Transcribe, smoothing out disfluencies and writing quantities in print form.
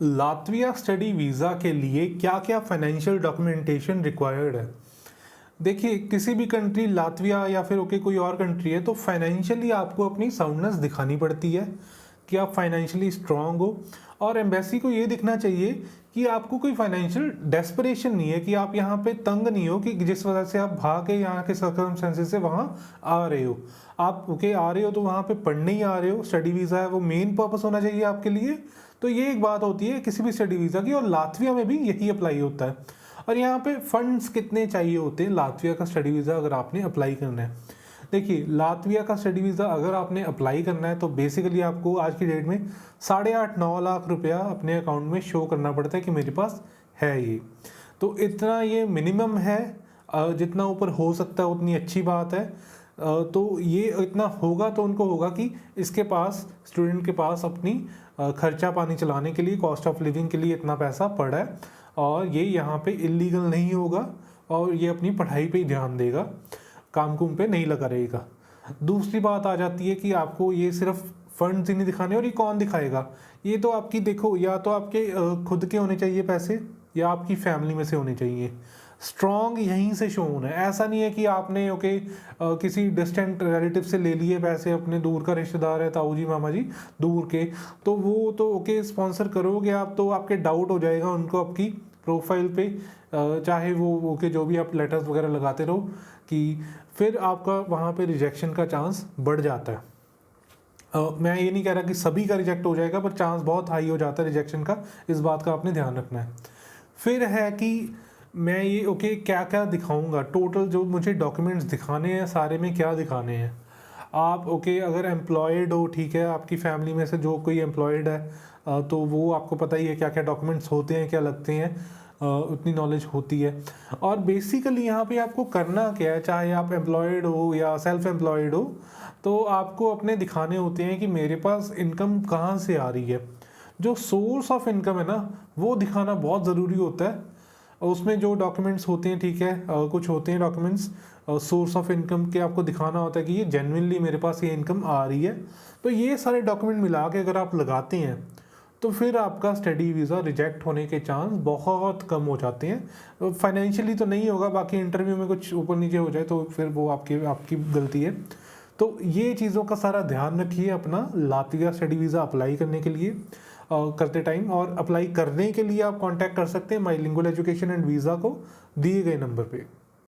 Latvia study visa के लिए क्या क्या फाइनेंशियल डॉक्यूमेंटेशन रिक्वायर्ड है। देखिए, किसी भी कंट्री, लातविया या फिर कोई और कंट्री है, तो फाइनेंशियली आपको अपनी साउंडनेस दिखानी पड़ती है कि आप फाइनेंशियली स्ट्रांग हो। और एम्बेसी को ये दिखना चाहिए कि आपको कोई फाइनेंशियल डेस्परेशन नहीं है, कि आप यहाँ पे तंग नहीं हो, कि जिस वजह से आप भाग के यहाँ के सर्कमस्टेंसेस से वहाँ आ रहे हो। आप आ रहे हो तो वहाँ पे पढ़ने ही आ रहे हो, स्टडी वीज़ा है, वो मेन पर्पस होना चाहिए आपके लिए। तो ये एक बात होती है किसी भी स्टडी वीज़ा की, और लातविया में भी यही अप्लाई होता है। और यहाँ पे फंड्स कितने चाहिए होते हैं लातविया का स्टडी वीज़ा अगर आपने अप्लाई करना है। देखिए, लातविया का स्टडी वीज़ा अगर आपने अप्लाई करना है तो बेसिकली आपको आज की डेट में 8.5-9 लाख रुपया अपने अकाउंट में शो करना पड़ता है कि मेरे पास है ये। तो इतना ये मिनिमम है, जितना ऊपर हो सकता है उतनी अच्छी बात है। तो ये इतना होगा तो उनको होगा कि इसके पास, स्टूडेंट के पास अपनी खर्चा पानी चलाने के लिए, कॉस्ट ऑफ लिविंग के लिए इतना पैसा पड़ा है, और ये यहाँ पे इलीगल नहीं होगा, और ये अपनी पढ़ाई पे ही ध्यान देगा, काम कुम पे नहीं लगा रहेगा। दूसरी बात आ जाती है कि आपको ये सिर्फ फंड्स ही नहीं दिखाने, और ये कौन दिखाएगा? ये तो आपकी, देखो, या तो आपके खुद के होने चाहिए पैसे, या आपकी फैमिली में से होने चाहिए। स्ट्रॉन्ग यहीं से शो होना है। ऐसा नहीं है कि आपने किसी डिस्टेंट रिलेटिव से ले लिए पैसे, अपने दूर का रिश्तेदार है, ताऊ जी मामा जी दूर के, तो वो तो स्पॉन्सर करोगे आप, तो आपके डाउट हो जाएगा उनको आपकी प्रोफाइल पे, चाहे वो जो भी आप लेटर्स वगैरह लगाते रहो, कि फिर आपका वहाँ पे रिजेक्शन का चांस बढ़ जाता है। मैं ये नहीं कह रहा कि सभी का रिजेक्ट हो जाएगा, पर चांस बहुत हाई हो जाता है रिजेक्शन का, इस बात का आपने ध्यान रखना है। फिर है कि मैं ये क्या क्या दिखाऊंगा, टोटल जो मुझे डॉक्यूमेंट्स दिखाने हैं सारे में क्या दिखाने हैं। आप अगर एम्प्लॉयड हो, ठीक है, आपकी फैमिली में से जो कोई एम्प्लॉयड है, तो वो आपको पता ही है क्या क्या डॉक्यूमेंट्स होते हैं, क्या लगते हैं, उतनी नॉलेज होती है। और बेसिकली यहाँ पे आपको करना क्या है, चाहे आप एम्प्लॉयड हो या सेल्फ एम्प्लॉयड हो, तो आपको अपने दिखाने होते हैं कि मेरे पास इनकम कहाँ से आ रही है। जो सोर्स ऑफ इनकम है ना, वो दिखाना बहुत ज़रूरी होता है। उसमें जो डॉक्यूमेंट्स होते हैं, ठीक है, कुछ होते हैं डॉक्यूमेंट्स सोर्स ऑफ इनकम के, आपको दिखाना होता है कि ये जेन्युइनली मेरे पास ये इनकम आ रही है। तो ये सारे डॉक्यूमेंट मिला के अगर आप लगाते हैं, तो फिर आपका स्टडी वीज़ा रिजेक्ट होने के चांस बहुत कम हो जाते हैं। फाइनेंशियली तो नहीं होगा, बाकी इंटरव्यू में कुछ ऊपर नीचे हो जाए तो फिर वो आपकी गलती है। तो ये चीज़ों का सारा ध्यान रखिए अपना लातविया स्टडी वीज़ा अप्लाई करने के लिए, करते टाइम। और अप्लाई करने के लिए आप कांटेक्ट कर सकते हैं माईलिंगुअल एजुकेशन एंड वीज़ा को दिए गए नंबर पे।